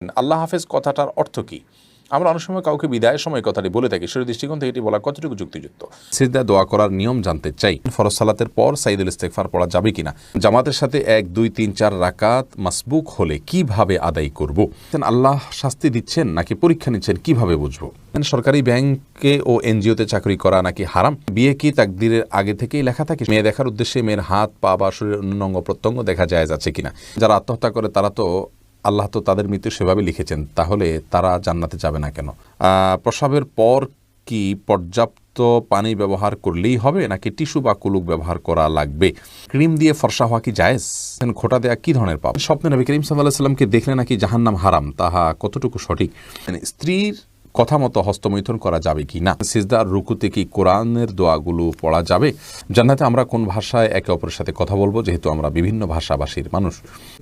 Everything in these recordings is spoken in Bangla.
আল্লাহ হাফেজ কথাটার অর্থ কি? আমরা অনেক সময় কাউকে বিদায়ের সময় কথাটি বলে থাকি, সেই দৃষ্টিকোণ থেকে এটি বলা কতটুকু যুক্তিযুক্ত? সিজদা দোয়া করার নিয়ম জানতে চাই। ফরজ সালাতের পর সাইদুল ইস্তেগফার পড়া যাবে কিনা? জামাতের সাথে 1, 2, 3, 4 রাকাত মাসবুক হলে কিভাবে আদায় করব? আল্লাহ শাস্তি দিচ্ছেন নাকি পরীক্ষা নিচ্ছেন, কিভাবে বুঝবো? সরকারি ব্যাংকে ও এনজিওতে চাকরি করা নাকি হারাম? বিয়ে কি তাকদীরের আগে থেকেই লেখা থাকে? মেয়ে দেখার উদ্দেশ্যে মেয়ের হাত, পা বা শরীরের অন্য অঙ্গ প্রত্যঙ্গ দেখা যায় যাচ্ছে কিনা? যারা আত্মহত্যা করে তারা তো আল্লাহ তো তাদের মৃত্যু সেভাবে লিখেছেন, তাহলে তারা জান্নাতে যাবে না কেন? প্রসাবের পর কি পর্যাপ্ত পানি ব্যবহার করলেই হবে নাকি টিস্যু বা কুলুক ব্যবহার করা লাগবে? ক্রিম দিয়ে ফর্সা হওয়া কি জায়েজ? খোঁটা দেয়া কি ধরনের পাপ? স্বপ্নে নবী করিম সাল্লাল্লাহু আলাইহি ওয়াসাল্লামকে দেখলে নাকি জাহান্নাম হারাম, তাহা কতটুকু সঠিক? স্ত্রীর কথা মতো হস্তমৈথুন করা যাবে কি না? সিজদার রুকুতে কি কোরআনের দোয়াগুলো পড়া যাবে? জান্নাতে আমরা কোন ভাষায় একে অপরের সাথে কথা বলবো, যেহেতু আমরা বিভিন্ন ভাষাভাষীর মানুষ?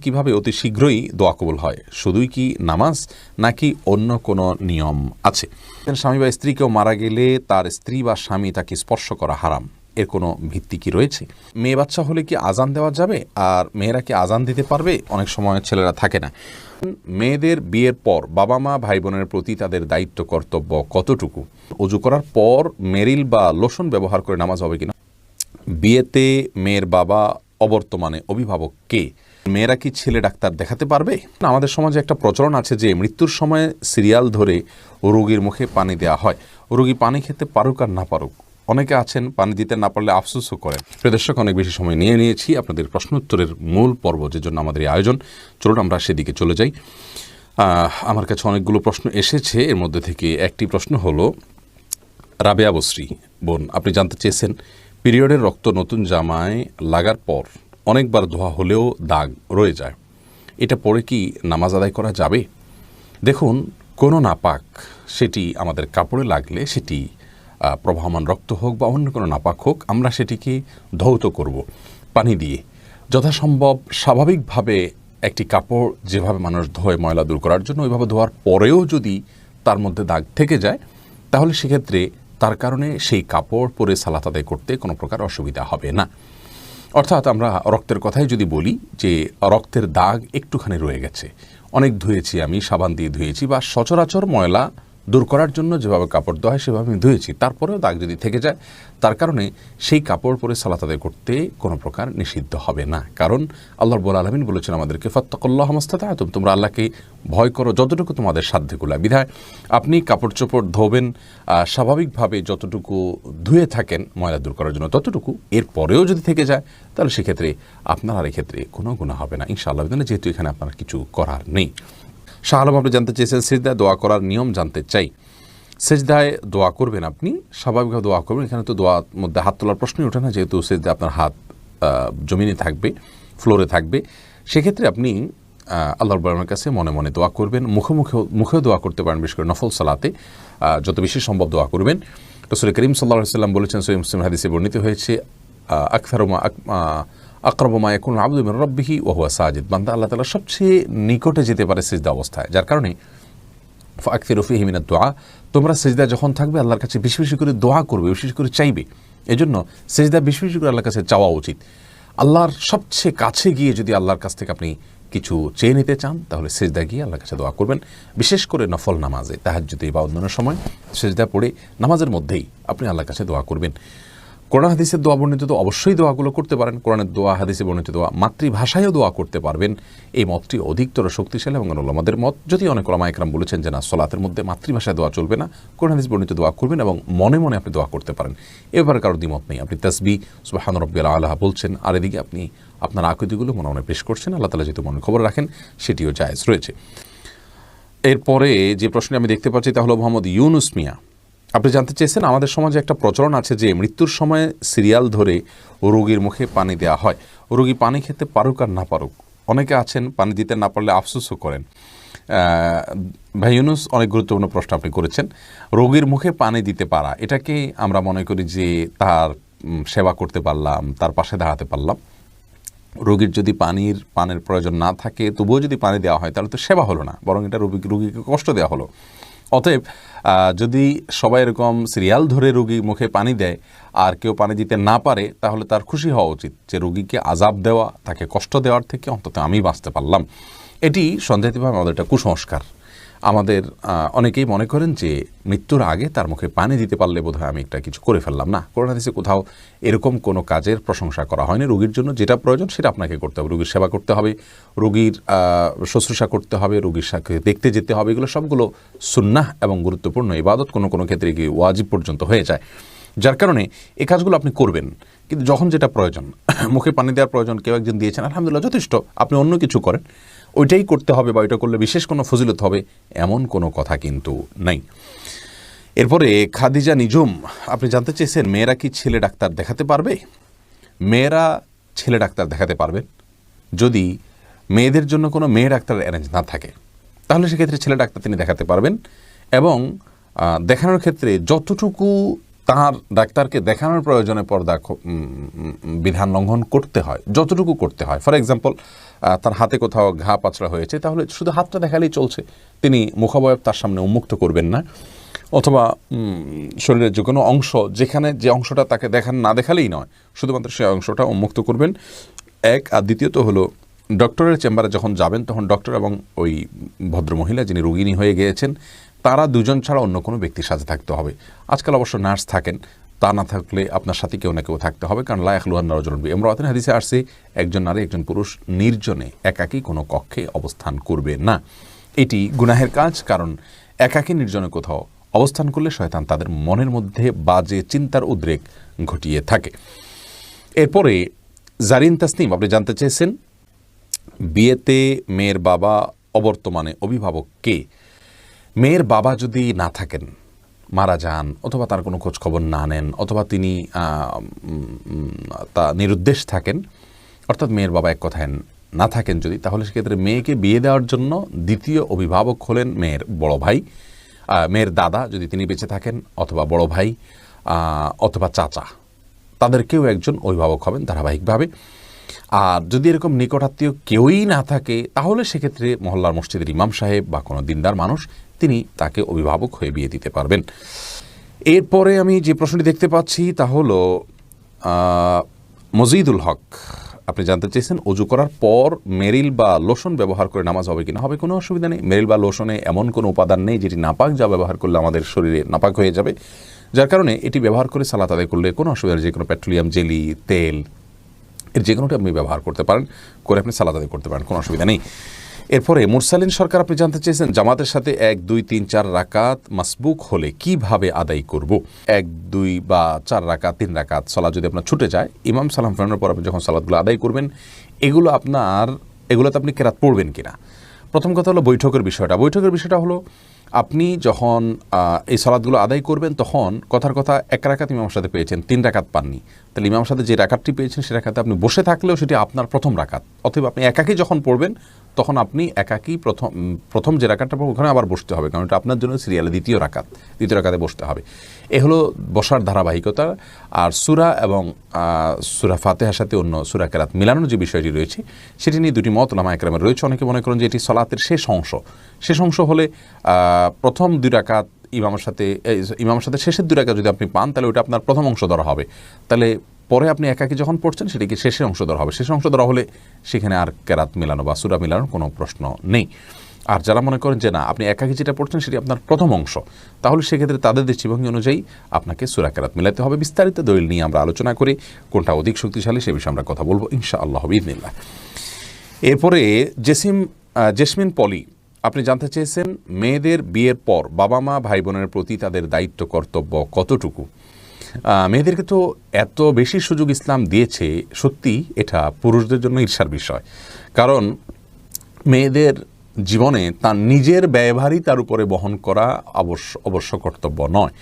কিভাবে অতি শীঘ্রই দোয়া কবুল হয়? শুধুই কি নামাজ নাকি অন্য কোনো নিয়ম আছে? স্বামী বা স্ত্রী কেউ মারা গেলে তার স্ত্রী বা স্বামী তাকে স্পর্শ করা হারাম, এর কোনো ভিত্তি কি রয়েছে? মেয়ে বাচ্চা হলে কি আজান দেওয়া যাবে? আর মেয়েরা কি আজান দিতে পারবে? অনেক সময় ছেলেরা থাকে না। মেয়েদের বিয়ের পর বাবা মা ভাই বোনের প্রতি তাদের দায়িত্ব কর্তব্য কতটুকু? অজু করার পর মেরিল বা লোশন ব্যবহার করে নামাজ হবে কিনা? বিয়েতে মেয়ের বাবা অবর্তমানে অভিভাবক কে? মেয়েরা কি ছেলে ডাক্তার দেখাতে পারবে? আমাদের সমাজে একটা প্রচলন আছে যে মৃত্যুর সময় সিরিয়াল ধরে রোগীর মুখে পানি দেওয়া হয়। রোগী পানি খেতে পারুক আর না পারুক, অনেকে আছেন পানি দিতে না পারলে আফসোসও করেন। প্রিয় দর্শক, অনেক বেশি সময় নিয়ে নিয়েছি আপনাদের প্রশ্ন উত্তরের মূল পর্ব, যে জন্য আমাদের এই আয়োজন। চলুন আমরা সেদিকে চলে যাই। আমার কাছে অনেকগুলো প্রশ্ন এসেছে, এর মধ্যে থেকে একটি প্রশ্ন হলো, রাবেয়া বসরি বোন, আপনি জানতে চেয়েছেন পিরিয়ডের রক্ত নতুন জামায় লাগার পর অনেকবার ধোয়া হলেও দাগ রয়ে যায়, এটা পরে কি নামাজ আদায় করা যাবে? দেখুন, কোনো নাপাক সেটি আমাদের কাপড়ে লাগলে, সেটি প্রবাহমান রক্ত হোক বা অন্য কোনো নাপাক হোক, আমরা সেটিকে ধৌত করব পানি দিয়ে। যথাসম্ভব স্বাভাবিকভাবে একটি কাপড় যেভাবে মানুষ ধোয় ময়লা দূর করার জন্য, ওইভাবে ধোয়ার পরেও যদি তার মধ্যে দাগ থেকে যায়, তাহলে সেক্ষেত্রে তার কারণে সেই কাপড় পরে সালাত আদায় করতে কোনো প্রকার অসুবিধা হবে না। অর্থাৎ আমরা রক্তের কথাই যদি বলি, যে রক্তের দাগ একটুখানি রয়ে গেছে, অনেক ধুয়েছি, আমি সাবান দিয়ে ধুয়েছি, বা সচরাচর ময়লা দূর করার জন্য যেভাবে কাপড় ধোয়া হয় সেভাবে আমি ধুয়েছি, তারপরেও দাগ যদি থেকে যায়, তার কারণে সেই কাপড় পরে সালাত আদায় করতে কোনো প্রকার নিষিদ্ধ হবে না। কারণ আল্লাহ রাব্বুল আলামিন বলেছেন আমাদেরকে, ফাত্তাকুল্লাহ মাস্তাতা'তুম, তোমরা আল্লাহকে ভয় করো যতটুকু তোমাদের সাধ্যকুলা। বিধায় আপনি কাপড় চোপড় ধোবেন স্বাভাবিকভাবে যতটুকু ধুয়ে থাকেন ময়লা দূর করার জন্য ততটুকু, এর পরেও যদি থেকে যায় তাহলে সেক্ষেত্রে আপনার আর এক্ষেত্রে কোনো গুনাহ হবে না ইনশাআল্লাহ, যেহেতু এখানে আপনার কিছু করার নেই। শাহ আলম, আপনি জানতে চেয়েছেন সিজদায় দোয়া করার নিয়ম জানতে চাই। সিজদায় দোয়া করবেন, আপনি স্বাভাবিকভাবে দোয়া করবেন, এখানে তো দোয়ার মধ্যে হাত তোলার প্রশ্নই ওঠে না, যেহেতু সিজদায় আপনার হাত জমিনে থাকবে, ফ্লোরে থাকবে। সেক্ষেত্রে আপনি আল্লাহর রাব্বুল কাছে মনে মনে দোয়া করবেন, মুখেও দোয়া করতে পারেন, বিশেষ করে নফল সালাতে যত বেশি সম্ভব দোয়া করবেন। রাসূল করিম সাল্লাল্লাহু আলাইহি ওয়াসাল্লাম বলেছেন, সহিহ মুসলিম হাদিসে বর্ণিত হয়েছে, আকরাবু মা ইয়াকুনুল আবদু মিন রাব্বিহি ওয়া হুয়া সাজিদ, বান্দা আল্লাহ তাআলার সবচেয়ে নিকটে যেতে পারে সিজদা অবস্থায়, যার কারণে ফাকসিরু ফীহি মিনাদ দুআ, তোমরা সিজদায় যখন থাকবে আল্লাহর কাছে বেশি বেশি করে দোয়া করবে, বেশি বেশি করে চাইবে। এজন্য সিজদা বেশি বেশি করে আল্লাহর কাছে চাওয়া উচিত। আল্লাহর সবচেয়ে কাছে গিয়ে যদি আল্লাহর কাছ থেকে আপনি কিছু চেয়ে নিতে চান, তাহলে সিজদা গিয়ে আল্লাহর কাছে দোয়া করবেন। বিশেষ করে নফল নামাজে, তাহাজ্জুদে বা অন্যান্য সময় সিজদা পড়ে নামাজের মধ্যেই আপনি আল্লাহর কাছে দোয়া করবেন। কোরআন হাদিসের দোয়া বর্ণিত তো অবশ্যই দোয়াগুলো করতে পারেন, কোরআনের দোয়া, হাদিসে বর্ণিত দোয়া, মাতৃভাষায়ও দোয়া করতে পারবেন। এই মতটি অধিকতর শক্তিশালী এবং উলামাদের মত, যদি অনেক উলামা একরাম বলেছেন যে না, সলাতের মধ্যে মাতৃভাষায় দোয়া চলবে না, কোরআন হাদিস বর্ণিত দোয়া করবেন এবং মনে মনে আপনি দোয়া করতে পারেন। এবারে কারোর দ্বিমত নেই, আপনি তাসবিহ সুবহান রাব্বিয়াল আলা বলছেন, আর এদিকে আপনি আপনার আকীদাগুলো মনে মনে পেশ করছেন। আল্লাহ তাআলা যেহেতু মনে খবর রাখেন, সেটিও জায়েজ রয়েছে। এরপরে যে প্রশ্নটি আমি দেখতে পাচ্ছি তা হলো মোহাম্মদ ইউনুস মিয়া, আপনি জানতে চেয়েছেন আমাদের সমাজে একটা প্রচলন আছে যে মৃত্যুর সময় সিরিয়াল ধরে রোগীর মুখে পানি দেওয়া হয়, রোগী পানি খেতে পারুক আর না পারুক, অনেকে আছেন পানি দিতে না পারলে আফসোসও করেন। ভাই ইউনুস, অনেক গুরুত্বপূর্ণ প্রশ্ন আপনি করেছেন। রোগীর মুখে পানি দিতে পারা, এটাকে আমরা মনে করি যে তার সেবা করতে পারলাম, তার পাশে দাঁড়াতে পারলাম। রোগীর যদি পানের প্রয়োজন না থাকে, তবুও যদি পানি দেওয়া হয়, তাহলে তো সেবা হলো না, বরং এটা রোগীকে কষ্ট দেওয়া হলো। অতএব যদি সবাই এরকম সিরিয়াল ধরে রোগীর মুখে পানি দেয় আর কেউ পানি দিতে না পারে, তাহলে তার খুশি হওয়া উচিত যে রোগীকে আযাব দেওয়া, তাকে কষ্ট দেওয়ার থেকে অন্তত আমি বাঁচতে পারলাম। এটি সন্দেহিতভাবে আমাদের একটা কুসংস্কার। আমাদের অনেকেই মনে করেন যে মৃত্যুর আগে তার মুখে পানি দিতে পারলে বোধহয় আমি একটা কিছু করে ফেললাম। না, কোরআন হাদিসে কোথাও এরকম কোনো কাজের প্রশংসা করা হয়নি। রোগীর জন্য যেটা প্রয়োজন সেটা আপনাকে করতে হবে। রোগীর সেবা করতে হবে, রোগীর শুশ্রূষা করতে হবে, রোগীর সাথে দেখতে যেতে হবে। এগুলো সবগুলো সুন্নাহ এবং গুরুত্বপূর্ণ ইবাদত, কোনো কোনো ক্ষেত্রে গিয়ে ওয়াজিব পর্যন্ত হয়ে যায়। যার কারণে এই কাজগুলো আপনি করবেন, কিন্তু যখন যেটা প্রয়োজন, মুখে পানি দেওয়ার প্রয়োজন, কেউ একজন দিয়েছেন, আলহামদুলিল্লাহ যথেষ্ট, আপনি অন্য কিছু করেন, ওইটাই করতে হবে বা ওইটা করলে বিশেষ কোনো ফজিলত হবে এমন কোনো কথা কিন্তু নাই। এরপরে খাদিজা নিজুম আপনি জানতে চেয়েছেন মেয়েরা কি ছেলে ডাক্তার দেখাতে পারবে? মেয়েরা ছেলে ডাক্তার দেখাতে পারবেন যদি মেয়েদের জন্য কোনো মেয়ে ডাক্তার অ্যারেঞ্জ না থাকে, তাহলে সেক্ষেত্রে ছেলে ডাক্তার তিনি দেখাতে পারবেন। এবং দেখানোর ক্ষেত্রে যতটুকু তার ডাক্তারকে দেখানোর প্রয়োজনে পর্দা বিধান লঙ্ঘন করতে হয়, যতটুকু করতে হয়, ফর এক্সাম্পল তার হাতে কোথাও ঘা পাচড়া হয়েছে, তাহলে শুধু হাতটা দেখালেই চলছে, তিনি মুখাবয়ব তার সামনে উন্মুক্ত করবেন না। অথবা শরীরের যে কোনো অংশ, যেখানে যে অংশটা তাকে না দেখালেই নয়, শুধুমাত্র সেই অংশটা উন্মুক্ত করবেন, এক। আর দ্বিতীয়ত হলো ডক্টরের চেম্বারে যখন যাবেন তখন ডক্টর এবং ওই ভদ্রমহিলা যিনি রোগিণী হয়ে গিয়েছেন তারা দুজন ছাড়া অন্য কোনো ব্যক্তির সাথে থাকতে হবে। আজকাল অবশ্য নার্স থাকেন, তা না থাকলে আপনার সাথে কেউ না কেউ থাকতে হবে, কারণ লা ইয়াখলুহান রাজুলুন বিমরাআতিন হাদিসে আসছে একজন নারী একজন পুরুষ নির্জনে একাকী কোনো কক্ষে অবস্থান করবে না। এটি গুনাহের কাজ, কারণ একাকী নির্জনে কোথাও অবস্থান করলে শয়তান তাদের মনের মধ্যে বাজে চিন্তার উদ্রেক ঘটিয়ে থাকে। এরপরে জারিন তাসনিম আপনি জানতে চেয়েছেন বিয়েতে মেয়ের বাবা অবর্তমানে অভিভাবক কে? মেয়ের বাবা যদি না থাকেন, মারা যান, অথবা তার কোনো খোঁজ খবর না নেন, অথবা তিনি তা নিরুদ্দেশ থাকেন, অর্থাৎ মেয়ের বাবা এক কথায় না থাকেন যদি, তাহলে সেক্ষেত্রে মেয়েকে বিয়ে দেওয়ার জন্য দ্বিতীয় অভিভাবক হলেন মেয়ের বড় ভাই, মেয়ের দাদা যদি তিনি বেঁচে থাকেন, অথবা বড় ভাই, অথবা চাচা, তাদের কেউ একজন অভিভাবক হবেন ধারাবাহিকভাবে। আর যদি এরকম নিকটাত্মীয় কেউই না থাকে, তাহলে সেক্ষেত্রে মহল্লার মসজিদের ইমাম সাহেব বা কোনো দিনদার মানুষ তিনি তাকে অভিভাবক হয়ে বিয়ে দিতে পারবেন। এরপরে আমি যে প্রশ্নটি দেখতে পাচ্ছি তা হলো মজিদুল হক আপনি জানতে চেয়েছেন অজু করার পর মেরিল বা লোশন ব্যবহার করে নামাজ হবে কিনা? হবে, কোনো অসুবিধা নেই। মেরিল বা লোশনে এমন কোনো উপাদান নেই যেটি নাপাক, যা ব্যবহার করলে আমাদের শরীরে নাপাক হয়ে যাবে, যার কারণে এটি ব্যবহার করে সালাত আদায় করলে কোনো অসুবিধা নেই। যে কোনো পেট্রোলিয়াম জেলি, তেল, এর যে কোনোটি আপনি ব্যবহার করতে পারেন, করে আপনি সালাত আদায় করতে পারেন, কোনো অসুবিধা নেই। এরপরে মুরসালিন সরকার আপনি জানতে চেয়েছেন জামাতের সাথে 1, 2, 3, 4 রাকাত মাসবুক হলে কিভাবে আদায় করব? 1, 2 বা 4 রাকাত, 3 রাকাত সালাত যদি আপনার ছুটে যায়, ইমাম সালাম ফেরানোর পর আপনি যখন সালাতগুলো আদায় করবেন, এগুলোতে আপনি কেরাত পড়বেন কিনা? প্রথম কথা হলো বৈঠকের বিষয়টা হলো আপনি যখন এই সালাতগুলো আদায় করবেন তখন কথার কথা 1 রাকাত ইমামের সাথে পেয়েছেন, 3 রাকাত পাননি, তাহলে ইমামের সাথে যে রাকাতটি পেয়েছেন সে রাকাতে আপনি বসে থাকলেও সেটি আপনার প্রথম রাকাত। অথবা আপনি একাকী যখন পড়বেন তখন আপনি একাকী প্রথম যে রাকাতটা পড়বেন ওখানে আবার বসতে হবে, কারণ এটা আপনার জন্য সিরিয়ালে দ্বিতীয় রাকাতে বসতে হবে। এ হলো বসার ধারাবাহিকতা। আর সূরা এবং সূরা ফাতিহার সাথে অন্য সূরা কেরাত মিলানোর যে বিষয়টি রয়েছে সেটি নিয়ে দুটি মত উলামায়ে কেরামের রয়েছে। অনেকে মনে করেন যে এটি সালাতের শেষ অংশ হলে প্রথম 2 রাকাত ইমামের সাথে শেষের 2 রাকাত যদি আপনি পান, তাহলে ওটা আপনার প্রথম অংশ ধরা হবে। তাহলে পরে আপনি একাকী যখন পড়ছেন সেটিকে শেষের অংশ ধরা হবে। শেষ অংশ ধরা হলে সেখানে আর কেরাত মিলানো বা সূরা মিলানোর কোনো প্রশ্ন নেই। আর যারা মনে করেন যে না, আপনি একাকী যেটা পড়ছেন সেটি আপনার প্রথম অংশ, তাহলে সেক্ষেত্রে তাদের দৃষ্টিভঙ্গি অনুযায়ী আপনাকে সূরা কেরাত মিলাতে হবে। বিস্তারিত দলিল নিয়ে আমরা আলোচনা করি, কোনটা অধিক শক্তিশালী সে বিষয়ে আমরা কথা বলবো ইনশাআল্লাহ বিইذনিল্লাহ। এরপরে জেসমিন পলি আপনি জানতে চেয়েছেন মেয়েদের বিয়ের পর বাবা মা ভাই বোনের প্রতি তাদের দায়িত্ব কর্তব্য কতটুকু? মেয়েদেরকে তো এত বেশি সুযোগ ইসলাম দিয়েছে, সত্যি এটা পুরুষদের জন্য ঈর্ষার বিষয়। কারণ মেয়েদের জীবনে তার নিজের ব্যয়ভারই তার উপরে বহন করা অবশ্য কর্তব্য নয়।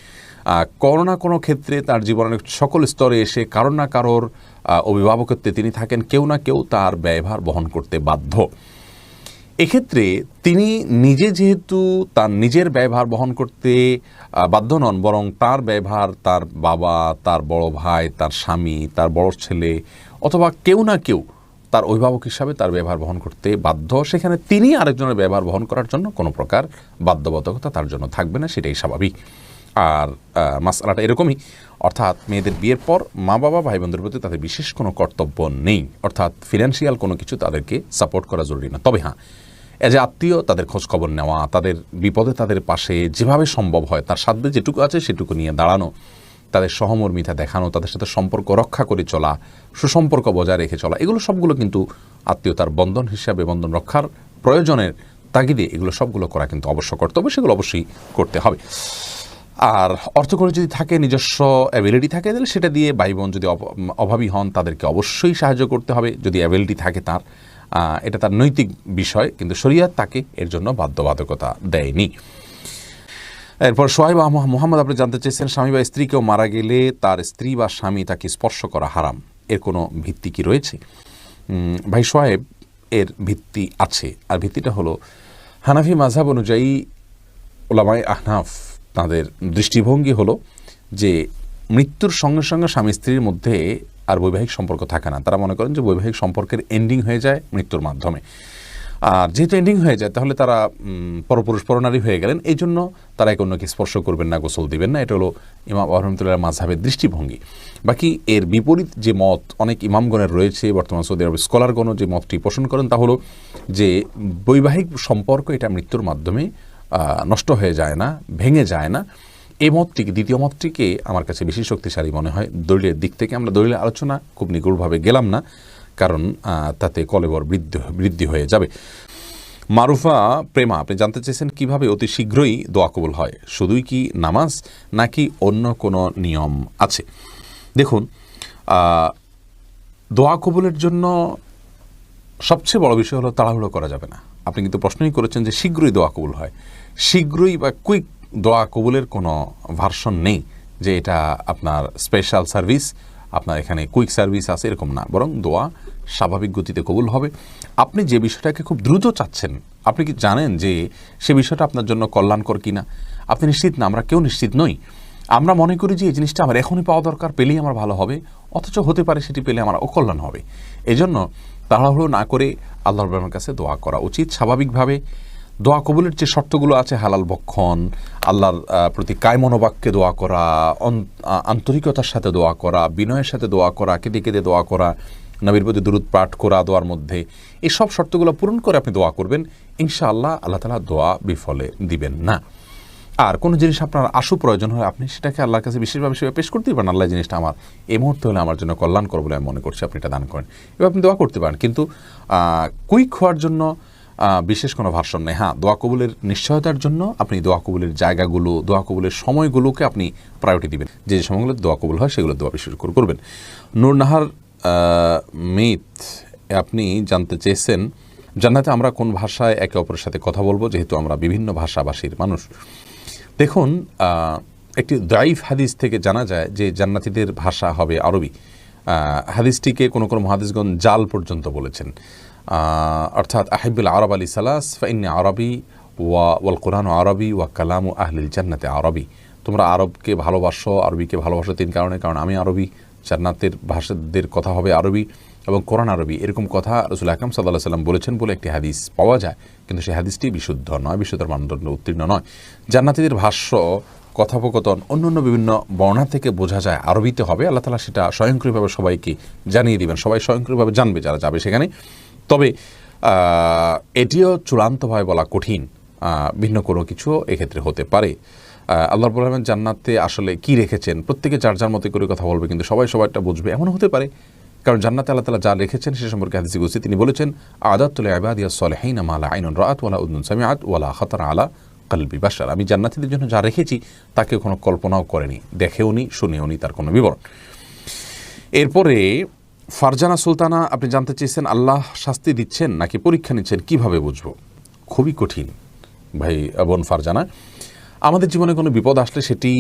কোনো না কোনো ক্ষেত্রে তার জীবনের সকল স্তরে এসে কারোর না কারোর অভিভাবকত্বে তিনি থাকেন, কেউ না কেউ তার ব্যয়ভার বহন করতে বাধ্য। এক্ষেত্রে তিনি নিজে যেহেতু তার নিজের ব্যয়ভার বহন করতে বাধ্য নন, বরং তার ব্যয়ভার তার বাবা, তার বড় ভাই, তার স্বামী, তার বড় ছেলে অথবা কেউ না কেউ তার অভিভাবক হিসাবে তার ব্যবহার বহন করতে বাধ্য। সেখানে তিনি আরেকজনের ব্যবহার বহন করার জন্য কোনো প্রকার বাধ্যবাধকতা তার জন্য থাকবে না, সেটাই স্বাভাবিক। আর মাসআলাটা এরকমই, অর্থাৎ মেয়েদের বিয়ের পর মা বাবা ভাই বোনদের প্রতি তাদের বিশেষ কোনো কর্তব্য নেই, অর্থাৎ ফিনান্সিয়াল কোনো কিছু তাদেরকে সাপোর্ট করা জরুরি না। তবে হ্যাঁ, এজ এ আত্মীয় তাদের খোঁজ খবর নেওয়া, তাদের বিপদে তাদের পাশে যেভাবে সম্ভব হয় তার সাধ্যে যেটুকু আছে সেটুকু নিয়ে দাঁড়ানো, তাদের সহমর্মিতা দেখানো, তাদের সাথে সম্পর্ক রক্ষা করে চলা, সুসম্পর্ক বজায় রেখে চলা, এগুলো সবগুলো কিন্তু আত্মীয়তার বন্ধন হিসাবে, বন্ধন রক্ষার প্রয়োজনের তাগিদে এগুলো সবগুলো করা কিন্তু অবশ্য কর্তব্য, সেগুলো অবশ্যই করতে হবে। আর অর্থকরী যদি থাকে, নিজস্ব অ্যাবিলিটি থাকে, তাহলে সেটা দিয়ে ভাই বোন যদি অভাবী হন তাদেরকে অবশ্যই সাহায্য করতে হবে যদি অ্যাবিলিটি থাকে তার। এটা তার নৈতিক বিষয়, কিন্তু শরিয়ত তাকে এর জন্য বাধ্যবাধকতা দেয়নি। এরপর সোহাইব মোহাম্মদ আপনি জানতে চেয়েছেন, স্বামী বা স্ত্রী কেউ মারা গেলে তার স্ত্রী বা স্বামী তাকে স্পর্শ করা হারাম, এর কোনো ভিত্তি কি রয়েছে? ভাই সোহাইব, এর ভিত্তি আছে। আর ভিত্তিটা হলো হানাফি মাযহাব অনুযায়ী উলামায়ে আহনাফ তাদের দৃষ্টিভঙ্গি হলো যে মৃত্যুর সঙ্গে সঙ্গে স্বামী স্ত্রীর মধ্যে আর বৈবাহিক সম্পর্ক থাকে না। তারা মনে করেন যে বৈবাহিক সম্পর্কের এন্ডিং হয়ে যায় মৃত্যুর মাধ্যমে। আর যেহেতু এন্ডিং হয়ে যায় তাহলে তারা পরপুরুষ পরনারী হয়ে গেলেন, এই জন্য তারা এক অন্যকে স্পর্শ করবেন না, গোসল দিবেন না। এটা হলো ইমাম রহমতুল্লাহ মাযহাবের দৃষ্টিভঙ্গি। বাকি এর বিপরীত যে মত অনেক ইমামগণের রয়েছে, বর্তমান সৌদি আরবের স্কলারগণও যে মতটি পোষণ করেন তা হলো যে বৈবাহিক সম্পর্ক এটা মৃত্যুর মাধ্যমে নষ্ট হয়ে যায় না, ভেঙে যায় না। এই মতটিকে, দ্বিতীয় মতটিকে আমার কাছে বেশি শক্তিশালী মনে হয় দলিলের দিক থেকে। আমরা দলিলের আলোচনা খুব নিগুড়ভাবে গেলাম না, কারণ তাতে কলেবর বৃদ্ধি হয়ে যাবে। মারুফা প্রেমা আপনি জানতে চেয়েছেন কিভাবে অতি শীঘ্রই দোয়া কবুল হয়, শুধুই কি নামাজ নাকি অন্য কোনো নিয়ম আছে? দেখুন, দোয়া কবুলের জন্য সবচেয়ে বড় বিষয় হলো তাড়াহুড়ো করা যাবে না। আপনি কিন্তু প্রশ্নই করেছেন যে শীঘ্রই দোয়া কবুল হয়। শীঘ্রই বা কুইক দোয়া কবুলের কোনো ভার্সন নেই যে এটা আপনার স্পেশাল সার্ভিস, আপনার এখানে কুইক সার্ভিস আছে, এরকম না। বরং দোয়া স্বাভাবিক গতিতে কবুল হবে। আপনি যে বিষয়টাকে খুব দ্রুত চাচ্ছেন, আপনি কি জানেন যে সে বিষয়টা আপনার জন্য কল্যাণকর কিনা? আপনি নিশ্চিত না, আমরা কেউ নিশ্চিত নই। আমরা মনে করি যে এই জিনিসটা আমার এখনই পাওয়া দরকার, পেলেই আমার ভালো হবে, অথচ হতে পারে সেটি পেলে আমার অকল্যাণ হবে। এজন্য তাড়াহুড়ো না করে আল্লাহর রহমানের কাছে দোয়া করা উচিত স্বাভাবিকভাবে। দোয়া কবুলের যে শর্তগুলো আছে, হালাল ভক্ষণ, আল্লাহর প্রতি কায় মনোবাক্যে দোয়া করা, আন্তরিকতার সাথে দোয়া করা, বিনয়ের সাথে দোয়া করা, কেঁদে কেঁদে দোয়া করা, নবীর প্রতি দুরূদ পাঠ করা দোয়ার মধ্যে, এই সব শর্তগুলো পূরণ করে আপনি দোয়া করবেন, ইনশাআল্লাহ আল্লাহ তাআলা দোয়া বিফলে দিবেন না। আর কোনো জিনিস আপনার আশু প্রয়োজন হয়, আপনি সেটাকে আল্লাহর কাছে বিশেষভাবে সেভাবে পেশ করতেই পারেন। আল্লাহ জিনিসটা আমার এই মুহূর্তে হলে আমার জন্য কল্যাণকর বলে আমি মনে করছি, আপনি এটা দান করেন, এবার আপনি দোয়া করতে পারেন। কিন্তু কুইক হওয়ার জন্য বিশেষ কোনো ভার্সন নেই। হ্যাঁ, দোয়া কবুলের নিশ্চয়তার জন্য আপনি দোয়া কবুলের জায়গাগুলো, দোয়া কবুলের সময়গুলোকে আপনি প্রায়োরিটি দিবেন। যে সময়গুলো দোয়া কবুল হয় সেগুলো দোয়া বিশেষ করে করবেন। নূরনাহার মিত আপনি জানতে চেয়েছেন, জান্নাতে আমরা কোন ভাষায় একে অপরের সাথে কথা বলবো, যেহেতু আমরা বিভিন্ন ভাষাভাষীর মানুষ? দেখুন, একটি দাইফ হাদিস থেকে জানা যায় যে জান্নাতীদের ভাষা হবে আরবি। হাদিসটিকে কোনো কোনো মুহাদ্দিসগণ জাল পর্যন্ত বলেছেন, অর্থাৎ আহিবুল আরব আলী সালাস ফাইন্নি আরবি ওয়াল কোরআন আরবি ওয়া কালামু আহলিল জান্নাতে আরবি। তোমরা আরবকে ভালোবাসো, আরবিকে ভালোবাসো তিন কারণে, কারণ আমি আরবি, জান্নাতের ভাষাদের কথা হবে আরবি এবং কোরআন আরবি। এরকম কথা রাসূল আকরাম সাল্লাল্লাহু আলাইহি ওয়াসাল্লাম বলেছেন বলে একটি হাদিস পাওয়া যায়, কিন্তু সেই হাদিসটি বিশুদ্ধ নয়, বিশুদ্ধর মানদণ্ড উত্তীর্ণ নয়। জান্নাতীদের ভাষ্য, কথোপকথন অন্যান্য বিভিন্ন বর্ণা থেকে বোঝা যায় আরবিতে হবে। আল্লাহ তাআলা সেটা স্বয়ংক্রিয়ভাবে সবাইকে জানিয়ে দিবেন, সবাই স্বয়ংক্রিয়ভাবে জানবে যারা যাবে সেখানে। তবে এটিও চূড়ান্তভাবে বলা কঠিন, ভিন্ন কোনো কিছু এক্ষেত্রে হতে পারে। আল্লাহ রাব্বুল আলামিন জান্নাতে আসলে কি রেখেছেন, প্রত্যেকে যার যার মতো করে কথা বলবে, কিন্তু সবাই সবাইটা বুঝবে এমন হতে পারে। কারণ জান্নাতে আল্লাহ তাআলা যা রেখেছেন সে সম্পর্কে হাদিসে কুদসি তিনি বলেছেন, আ'দাতু লি'ইবাদিয়াস সালিহিনা মা লা আইনুন রাআত ওয়া লা উযুনুন সামিআত ওয়া লা খাতারা আলা কলবি বাশার। আমি জান্নাতীদের জন্য যা রেখেছি তাকে কোনো কল্পনাও করেনি, দেখেওনি, শুনেওনি তার কোনো বিবরণ। এরপরে ফারজানা সুলতানা আপনি জানতে চেয়েছেন, আল্লাহ শাস্তি দিচ্ছেন নাকি পরীক্ষা নিচ্ছেন, কিভাবে বুঝবো? খুবই কঠিন ভাই বোন ফারজানা। আমাদের জীবনে কোনো বিপদ আসলে সেটি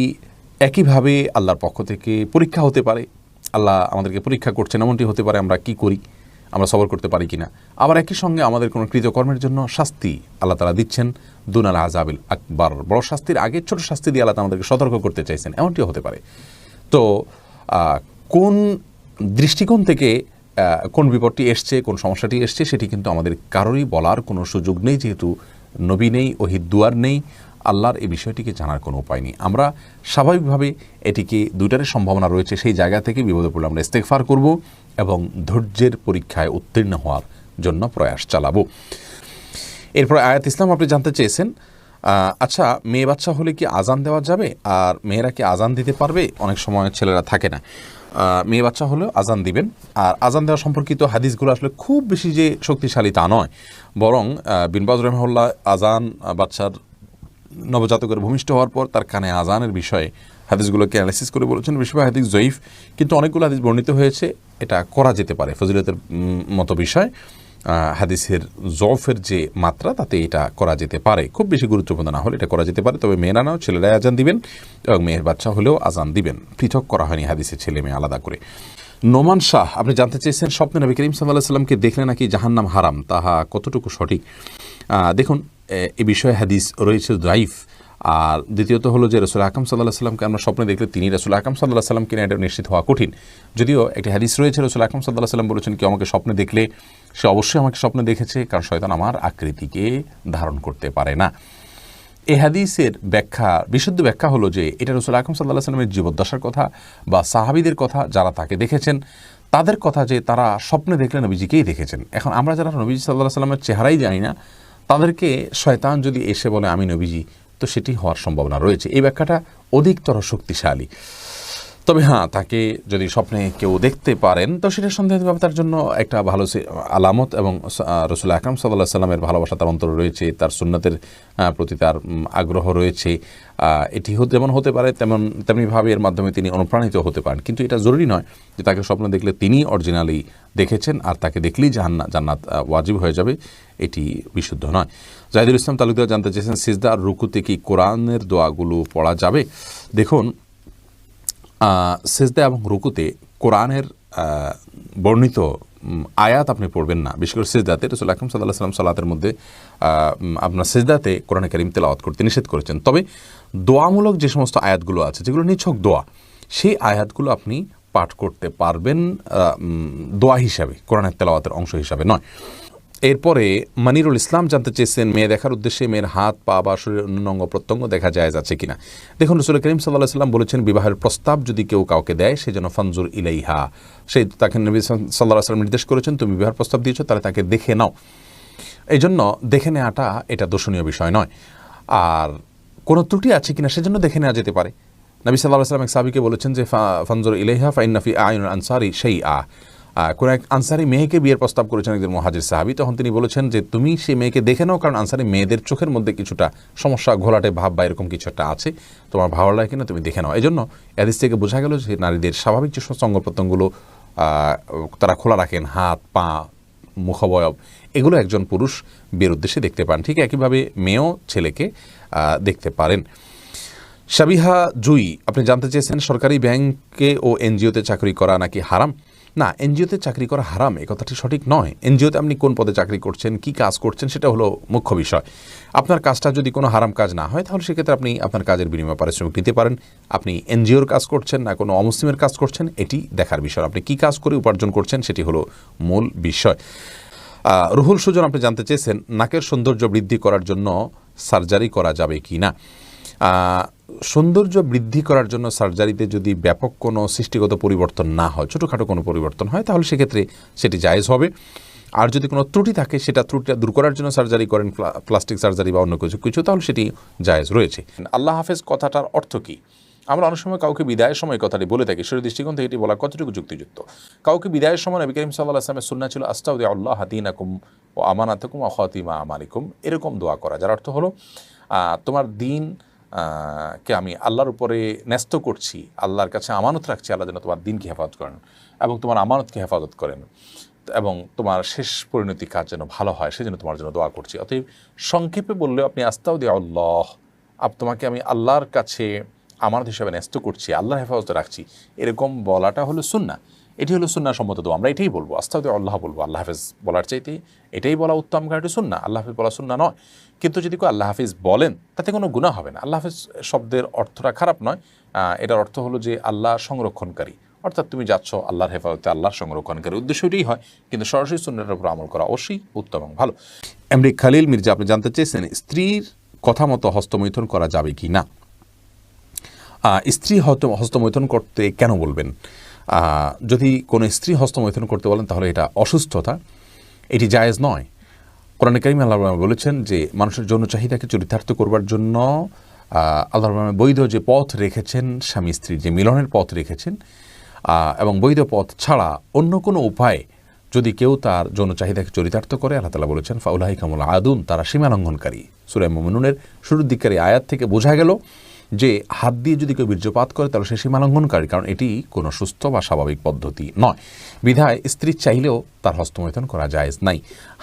একইভাবে আল্লাহর পক্ষ থেকে পরীক্ষা হতে পারে। আল্লাহ আমাদেরকে পরীক্ষা করছেন, এমনটি হতে পারে আমরা কি করি, আমরা সবর করতে পারি কিনা। আবার একই সঙ্গে আমাদের কোনো কৃতকর্মের জন্য শাস্তি আল্লাহ তাআলা দিচ্ছেন, দুনাল আযাবিল আকবার, বড় শাস্তির আগে ছোট শাস্তি দিয়ে আল্লাহ আমাদেরকে সতর্ক করতে চাইছেন, এমনটিও হতে পারে। তো কোন দৃষ্টিকোণ থেকে কোন বিপদটি এসছে, কোন সমস্যাটি এসছে, সেটি কিন্তু আমাদের কারোরই বলার কোনো সুযোগ নেই, যেহেতু নবী নেই, ওহীর দুয়ার নেই, আল্লাহর এই বিষয়টিকে জানার কোনো উপায় নেই। আমরা স্বাভাবিকভাবে এটিকে দুইটারই সম্ভাবনা রয়েছে, সেই জায়গা থেকে বিপদে পড়লে আমরা ইস্তেগফার করব এবং ধৈর্যের পরীক্ষায় উত্তীর্ণ হওয়ার জন্য প্রয়াস চালাবো। এরপর আয়াত ইসলাম আপনি জানতে চেয়েছেন, আচ্ছা মেয়ে বাচ্চা হলে কি আজান দেওয়া যাবে, আর মেয়েরা কি আজান দিতে পারবে? অনেক সময় ছেলেরা থাকে না। মেয়ে বাচ্চা হলেও আজান দিবেন। আর আজান দেওয়া সম্পর্কিত হাদিসগুলো আসলে খুব বেশি যে শক্তিশালী তা নয়, বরং বিন বাজ রাহিমাহুল্লাহ আজান বাচ্চার নবজাতকের ভূমিষ্ঠ হওয়ার পর তার কানে আজানের বিষয়ে হাদিসগুলোকে অ্যানালাইসিস করে বলেছেন বেশিরভাগ হাদিস জয়ীফ, কিন্তু অনেকগুলো হাদিস বর্ণিত হয়েছে এটা করা যেতে পারে। ফজিলতের মতো বিষয়, হাদিসের জফের যে মাত্রা তাতে এটা করা যেতে পারে, খুব বেশি গুরুত্বপূর্ণ না হলে এটা করা যেতে পারে। তবে মেয়েরা নাও, ছেলেরাই আজান দিবেন এবং মেয়ের বাচ্চা হলেও আজান দিবেন, পৃথক করা হয়নি হাদিসের ছেলে মেয়ে আলাদা করে। নোমান শাহ আপনি জানতে চেয়েছেন, স্বপ্নে নবী করিম সাল্লাল্লাহু আলাইহি সাল্লামকে দেখলে নাকি জাহান্নাম হারাম, তাহা কতটুকু সঠিক? দেখুন, এ বিষয়ে হাদিস রয়েছে দাইফ। আর দ্বিতীয়ত হলো যে রাসূল আকরাম সাল্লাল্লাহু আলাইহি সাল্লামকে আমরা স্বপ্নে দেখলে তিনি রাসূল আকরাম সাল্লাল্লাহু আলাইহি সাল্লাম কিনা এটা নিশ্চিত হওয়া কঠিন। যদিও একটি হাদিস রয়েছে রাসূল আকরাম সাল্লাল্লাহু আলাইহি সাল্লাম বলেছেন, কেউ আমাকে স্বপ্নে দেখলে সে অবশ্যই আমাকে স্বপ্নে দেখেছে, কারণ শয়তান আমার আকৃতিকে ধারণ করতে পারে না। এই হাদিসের ব্যাখ্যা, বিশুদ্ধ ব্যাখ্যা হলো যে এটা রাসূল আকরাম সাল্লাল্লাহু আলাইহি সাল্লামের জীবদ্দশার কথা বা সাহাবীদের কথা যারা তাকে দেখেছেন তাদের কথা, যে তারা স্বপ্নে দেখলে নবীজিকেই দেখেছেন। এখন আমরা যারা নবীজি সাল্লাল্লাহু আলাইহি সাল্লামের চেহারাই জানি না, তাদেরকে শয়তান যদি এসে বলে আমি নবীজি, তো সেটি হওয়ার সম্ভাবনা রয়েছে। এই ব্যাখ্যাটা অধিকতর শক্তিশালী। তবে হ্যাঁ, তাকে যদি স্বপ্নে কেউ দেখতে পারেন তো সেটা সন্দেহভাবে তার জন্য একটা ভালো আলামত, এবং রাসূল আকরাম সাল্লাল্লাহু আলাইহি সাল্লামের ভালোবাসা তার অন্তরে রয়েছে, তার সুন্নতের প্রতি তার আগ্রহ রয়েছে। এটি যেমন হতে পারে তেমনিভাবে এর মাধ্যমে তিনি অনুপ্রাণিত হতে পারেন, কিন্তু এটা জরুরি নয় যে তাকে স্বপ্ন দেখলে তিনি অরিজিনালি দেখেছেন আর তাকে দেখলেই জান্নাত ওয়াজিব হয়ে যাবে, এটি বিশুদ্ধ নয়। জাহিদুল ইসলাম তালুকদার জানতে চেয়েছেন, সিজদা আর রুকুতে কি কোরআনের দোয়াগুলো পড়া যাবে? দেখুন, সিজদা এবং রুকুতে কোরআনের বর্ণিত আয়াত আপনি পড়বেন না। বিশেষ করে সিজদাতে রাসূল আকরাম সাল্লাল্লাহু আলাইহি ওয়াসাল্লাম সালাতের মধ্যে আপনার সিজদাতে কোরআনে কারীম তেলাওয়াত করতে নিষেধ করেছেন। তবে দোয়ামূলক যে সমস্ত আয়াতগুলো আছে, যেগুলো নিছক দোয়া, সেই আয়াতগুলো আপনি পাঠ করতে পারবেন দোয়া হিসাবে, কোরআনের তেলাওয়াতের অংশ হিসাবে নয়। এরপরে মানিরুল ইসলাম জানতে চেয়েছেন, মেয়ে দেখার উদ্দেশ্যে মেয়ের হাত পা বা শরীরের অন্য অঙ্গ প্রত্যঙ্গ দেখা যায় আছে কিনা। দেখুন, রাসূল করিম সাল্লাল্লাহু আলাইহি ওয়াসাল্লাম বলেছেন, বিবাহের প্রস্তাব যদি কেউ কাউকে দেয় সে যেন ফানজুর ইলাইহা, সেই তাকে নবী সাল্লাল্লাহু আলাইহি ওয়াসাল্লাম নির্দেশ করেছেন, তুমি বিবাহের প্রস্তাব দিয়েছো তাহলে তাকে দেখে নাও। এই জন্য দেখে নেওয়াটা এটা দোষণীয় বিষয় নয়। আর কোনো ত্রুটি আছে কিনা সেজন্য দেখে নেওয়া যেতে পারে। নবী সাল্লাল্লাহু আলাইহি ওয়াসাল্লাম এক সাহাবীকে বলেছেন যে ফানজুর ইলাইহা ফাইন্না ফি আয়ুনিল আনসারি শাইআ। কোন এক আনসারি মেয়েকে বিয়ের প্রস্তাব করেছেন একজন মুহাজির সাহাবী, তখন তিনি বলেছেন যে তুমি সেই মেয়েকে দেখে নাও, কারণ আনসারি মেয়েদের চোখের মধ্যে কিছুটা সমস্যা, ঘোলাটে ভাব বা এরকম কিছু একটা আছে, তোমার ভালো লাগে কিনা তুমি দেখে নাও। এই জন্য হাদিস থেকে বোঝা গেল যে নারীদের স্বাভাবিক যে সমস্ত অঙ্গ প্রত্যঙ্গগুলো তারা খোলা রাখেন, হাত পা মুখাবয়ব, এগুলো একজন পুরুষ বিয়ের উদ্দেশ্যে দেখতে পান। ঠিক একইভাবে মেয়েও ছেলেকে দেখতে পারেন। সাবিহা জুই আপনি জানতে চেয়েছেন, সরকারি ব্যাংকে ও এনজিওতে চাকরি করা নাকি হারাম? না, এনজিওতে চাকরি করা হারাম এই কথাটি সঠিক নয়। এনজিওতে আপনি কোন পদে চাকরি করছেন, কি কাজ করছেন, সেটা হলো মুখ্য বিষয়। আপনার কাজটা যদি কোনো হারাম কাজ না হয় তাহলে সেক্ষেত্রে আপনি আপনার কাজের বিনিময়ে পারিশ্রমিক নিতে পারেন। আপনি এনজিওর কাজ করছেন না কোনো অমুসলিমের কাজ করছেন, এটি দেখার বিষয়। আপনি কি কাজ করে উপার্জন করছেন সেটি হলো মূল বিষয়। রুহুল সুজন আপনি জানতে চেয়েছেন, নাকের সৌন্দর্য বৃদ্ধি করার জন্য সার্জারি করা যাবে কি না। সৌন্দর্য বৃদ্ধি করার জন্য সার্জারিতে যদি ব্যাপক কোনো সৃষ্টিগত পরিবর্তন না হয়, ছোটোখাটো কোনো পরিবর্তন হয়, তাহলে সেক্ষেত্রে সেটি জায়েজ হবে। আর যদি কোনো ত্রুটি থাকে, সেটা ত্রুটিটা দূর করার জন্য সার্জারি করেন, প্লাস্টিক সার্জারি বা অন্য কিছু, তাহলে সেটি জায়েজ রয়েছে। আল্লাহ হাফেজ কথাটার অর্থ কী? আমরা অনেক সময় কাউকে বিদায়ের সময় কথাটি বলে থাকি, সেই দৃষ্টিকোণ থেকে এটি বলা কতটুকু যুক্তিযুক্ত। কাউকে বিদায়ের সময় নবী করিম সাল্লাল্লাহু আলাইহি ওয়াসাল্লামের সুন্নাহ ছিল আস্তাউদিউল্লাহ দীনাকুম ওয়া আমানাতাকুম ওয়া খাতিমা আমালিকুম, এরকম দোয়া করা, যার অর্থ হলো তোমার দিন কে আমি আল্লাহর উপরে ন্যস্ত করছি, আল্লাহর কাছে আমানত রাখছি, আল্লাহ যেন তোমার দিনকে হেফাজত করেন এবং তোমার আমানতকে হেফাজত করেন এবং তোমার শেষ পরিণতি কাজ যেন ভালো হয়, সেজন্য তোমার জন্য দোয়া করছি। অতএব সংক্ষেপে বললে আপনি আস্তাউদিউল্লাহ, তোমাকে আমি আল্লাহর কাছে আমানত হিসাবে ন্যস্ত করছি, আল্লাহর হেফাজতে রাখছি, এরকম বলাটা হলো সুন্নাহ। এটি হলো সুন্নাহ সম্মত দোয়া। আমরা এটাই বলবো, আস্তাউদিউল্লাহ বলবো, আল্লাহ হাফেজ বলার চাইতে এটাই বলা উত্তম, কারণ এটি সুন্নাহ। আল্লাহ হাফেজ বলা সুন্নাহ নয়, কিন্তু যদি কেউ আল্লাহ হাফেজ বলেন তাতে কোনো গুনাহ হবে না। আল্লাহ হাফেজ শব্দের অর্থটা খারাপ নয়, এটার অর্থ হলো যে আল্লাহ সংরক্ষণকারী, অর্থাৎ তুমি যাচ্ছ আল্লাহর হেফাজতে, আল্লাহর সংরক্ষণকারী, উদ্দেশ্যটাই হয়। কিন্তু সরাসরি সুন্নাহর উপর আমল করা অবশ্যই উত্তম এবং ভালো। এমডি খালিল মির্জা আপনি জানতে চেয়েছেন, স্ত্রীর কথা মতো হস্তমৈথুন করা যাবে কি না। স্ত্রী হস্তমৈথুন করতে কেন বলবেন? যদি কোনো স্ত্রী হস্তমৈথুন করতে বলেন তাহলে এটা অসুস্থতা, এটি জায়েজ নয়। কোরআনে কারিমে আল্লাহ বলেছেন যে মানুষের যৌন চাহিদাকে চরিতার্থ করবার জন্য আল্লাহ বৈধ যে পথ রেখেছেন, স্বামী স্ত্রীর যে মিলনের পথ রেখেছেন, এবং বৈধ পথ ছাড়া অন্য কোনো উপায় যদি কেউ তার যৌন চাহিদাকে চরিতার্থ করে, আল্লাহ তাআলা বলেছেন ফাউলাইকামুল আদুন, তারা সীমা লঙ্ঘনকারী। সূরা মুমিনুনের শুরুর দিকের এই আয়াত থেকে বোঝা গেল যে হাত দিয়ে যদি কেউ বীর্যপাত করে তাহলে সে সীমা লঙ্ঘনকারী, কারণ এটি কোনো সুস্থ বা স্বাভাবিক পদ্ধতি নয়। বিধায় স্ত্রী চাইলেও তার হস্তমৈথুন করা জায়েজ নাই।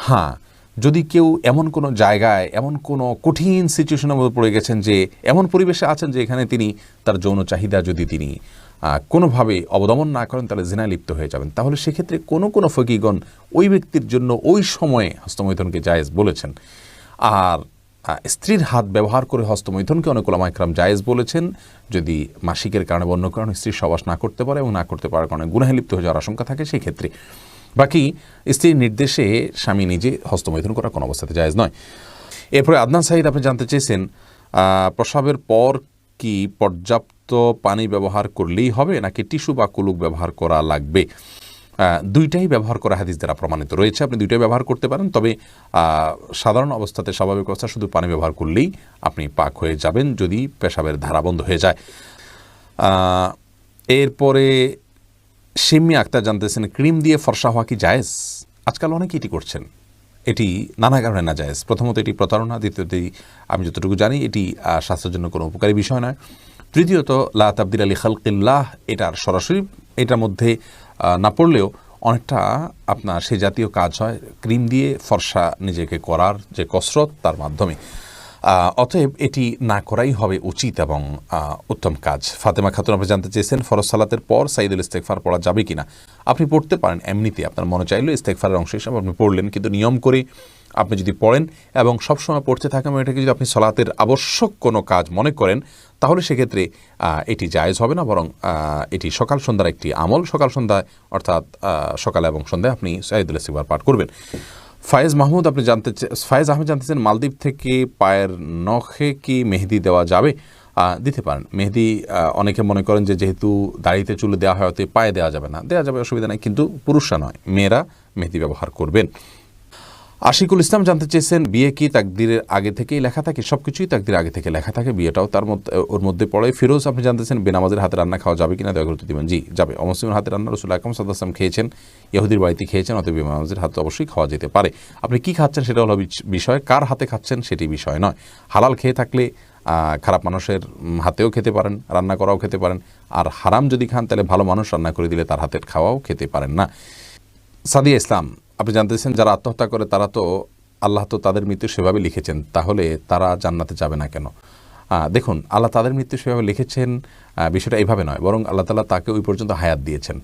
হ্যাঁ, যদি কেউ এমন কোনো জায়গায়, এমন কোনো কঠিন সিচুয়েশনের মধ্যে পড়ে গেছেন, যে এমন পরিবেশে আছেন যে এখানে তিনি তার যৌন চাহিদা যদি তিনি কোনোভাবে অবদমন না করেন তাহলে জিনায় লিপ্ত হয়ে যাবেন, তাহলে সেক্ষেত্রে কোনো ফকিগণ ওই ব্যক্তির জন্য ওই সময়ে হস্তমৈথুনকে জায়েজ বলেছেন। আর স্ত্রীর হাত ব্যবহার করে হস্তমৈথুনকে অনেক উলামা ইকরাম জায়েজ বলেছেন, যদি মাসিকের কারণে বা অন্য কারণে স্ত্রীর সহবাস না করতে পারে এবং না করতে পারার কারণে গুনাহে লিপ্ত হয়ে যাওয়ার আশঙ্কা থাকে সেই ক্ষেত্রে। বাকি স্ত্রীর নির্দেশে স্বামী নিজে হস্তমৈথুন করা কোনো অবস্থাতে জায়েজ নয়। এরপরে আদনান সাঈদ আপনি জানতে চেয়েছেন প্রস্রাবের পর কি পর্যাপ্ত পানি ব্যবহার করলেই হবে নাকি টিস্যু বা কুলুক ব্যবহার করা লাগবে? দুইটাই ব্যবহার করা হাদিস দ্বারা প্রমাণিত রয়েছে, আপনি দুইটাই ব্যবহার করতে পারেন। তবে সাধারণ অবস্থাতে, স্বাভাবিক অবস্থা শুধু পানি ব্যবহার করলেই আপনি পাক হয়ে যাবেন যদি পেশাবের ধারা বন্ধ হয়ে যায়। এরপরে শিম্মি আক্তার জানতেছেন ক্রিম দিয়ে ফর্সা হওয়া কি জায়েজ? আজকাল অনেকে এটি করছেন, এটি নানা কারণে না জায়েজ। প্রথমত এটি প্রতারণা, দ্বিতীয়ত আমি যতটুকু জানি এটি স্বাস্থ্যের জন্য কোনো উপকারী বিষয় নয়, তৃতীয়ত লা তাবদিলা লি খালকিল্লাহ, এটার সরাসরি এটার মধ্যে না পড়লেও অনেকটা আপনার সে জাতীয় কাজ হয় ক্রিম দিয়ে ফর্সা নিজেকে করার যে কসরত, তার মাধ্যমে। অতএব এটি না করাই হবে উচিত এবং উত্তম কাজ। ফাতেমা খাতুন আপনি জানতে চেয়েছেন ফরজ সালাতের পর সাইদুল ইস্তেগফার পড়া যাবে কিনা? আপনি পড়তে পারেন, এমনিতে আপনার মনে চাইলে ইস্তেগফারের অংশ হিসাবে আপনি পড়লেন, কিন্তু নিয়ম করে আপনি যদি পড়েন এবং সবসময় পড়তে থাকেন, এটাকে যদি আপনি সালাতের আবশ্যক কোনো কাজ মনে করেন তাহলে সেক্ষেত্রে এটি জায়েজ হবে না, বরং এটি সকাল সন্ধ্যার একটি আমল। সকাল সন্ধ্যায় অর্থাৎ সকালে এবং সন্ধ্যায় আপনি সাইদুল ইস্তেগফার পাঠ করবেন। ফায়েজ আহমেদ জানতেছেন মালদ্বীপ থেকে পায়ের নখে কি মেহেদি দেওয়া যাবে? দিতে পারেন মেহেদি। অনেকে মনে করেন যে যেহেতু দাড়িতে চুলে দেওয়া হয় অতএব পায়ে দেওয়া যাবে না, দেওয়া যাবে, অসুবিধা নেই, কিন্তু পুরুষরা নয়, মেয়েরা মেহেদি ব্যবহার করবেন। আশিকুল ইসলাম জানতে চেয়েছেন বিয়ে কি তাকদিরের আগে থেকেই লেখা থাকে? সব কিছুই তাকদিরের আগে থেকে লেখা থাকে, বিয়েটাও তার মধ্যে ওর মধ্যে পড়ে। ফিরোজ আপনি জানতেছেন বেনামাজের হাতে রান্না খাওয়া যাবে কিনা, দয়া করে উত্তর দিবেন। জি, যাবে। অমুসলিমের হাতে রান্না রাসূল আকরাম সাল্লাল্লাহু আলাইহি ওয়াসাল্লাম খেয়েছেন, ইহুদির বাড়িতে খেয়েছেন, অতএব বেনামাজের হাতে অবশ্যই খাওয়া যেতে পারে। আপনি কি খাচ্ছেন সেটা হলো বিষয়, কার হাতে খাচ্ছেন সেটি বিষয় নয়। হালাল খেয়ে থাকলে খারাপ মানুষের হাতেও খেতে পারেন, রান্না করাও খেতে পারেন, আর হারাম যদি খান তাহলে ভালো মানুষ রান্না করে দিলে তার হাতের খাওয়াও খেতে পারেন না। সাদিয়া ইসলাম আপনি জানতেছেন যারা আত্মহত্যা করে তারা তো আল্লাহ তো তাদের মৃত্যু সেভাবে লিখেছেন, তাহলে তারা জান্নাতে যাবে না কেন? দেখুন, আল্লাহ তাদের মৃত্যু সেভাবে লিখেছেন, বিষয়টা এইভাবে নয়, বরং আল্লাহ তাআলা তাকে ওই পর্যন্ত হায়াত দিয়েছেন।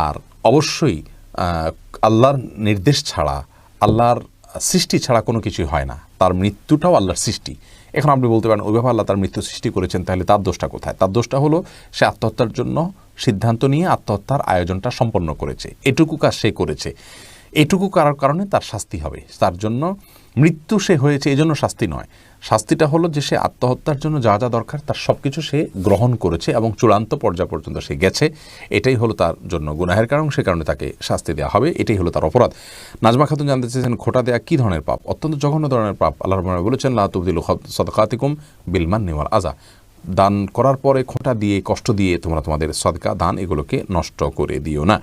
আর অবশ্যই আল্লাহর নির্দেশ ছাড়া, আল্লাহর সৃষ্টি ছাড়া কোনো কিছুই হয় না, তার মৃত্যুটাও আল্লাহর সৃষ্টি। এখন আপনি বলতে পারেন ওইভাবে আল্লাহ তার মৃত্যু সৃষ্টি করেছেন, তাহলে তার দোষটা কোথায়? তার দোষটা হলো সে আত্মহত্যার জন্য সিদ্ধান্ত নিয়ে আত্মহত্যার আয়োজনটা সম্পন্ন করেছে, এটুকু কাজ সে করেছে, এটুকু করার কারণে তার শাস্তি হবে। তার জন্য মৃত্যু সে হয়েছে এই জন্য শাস্তি নয়, শাস্তিটা হলো যে সে আত্মহত্যার জন্য যা যা দরকার তার সব কিছু সে গ্রহণ করেছে এবং চূড়ান্ত পর্যায় পর্যন্ত সে গেছে, এটাই হলো তার জন্য গুনাহের কারণ, সে কারণে তাকে শাস্তি দেওয়া হবে, এটাই হলো তার অপরাধ। নাজমা খাতুন জানতে চেয়েছেন খোঁটা দেয়া কী ধরনের পাপ? অত্যন্ত জঘন্য ধরনের পাপ। আল্লাহ রাব্বুল আলামিন বলেছেন লা তুবদিলু সাদাকাতিকুম বিল মান্নি ওয়াল আযা, দান করার পরে খোঁটা দিয়ে, কষ্ট দিয়ে তোমরা তোমাদের সদকা দান এগুলোকে নষ্ট করে দিও না।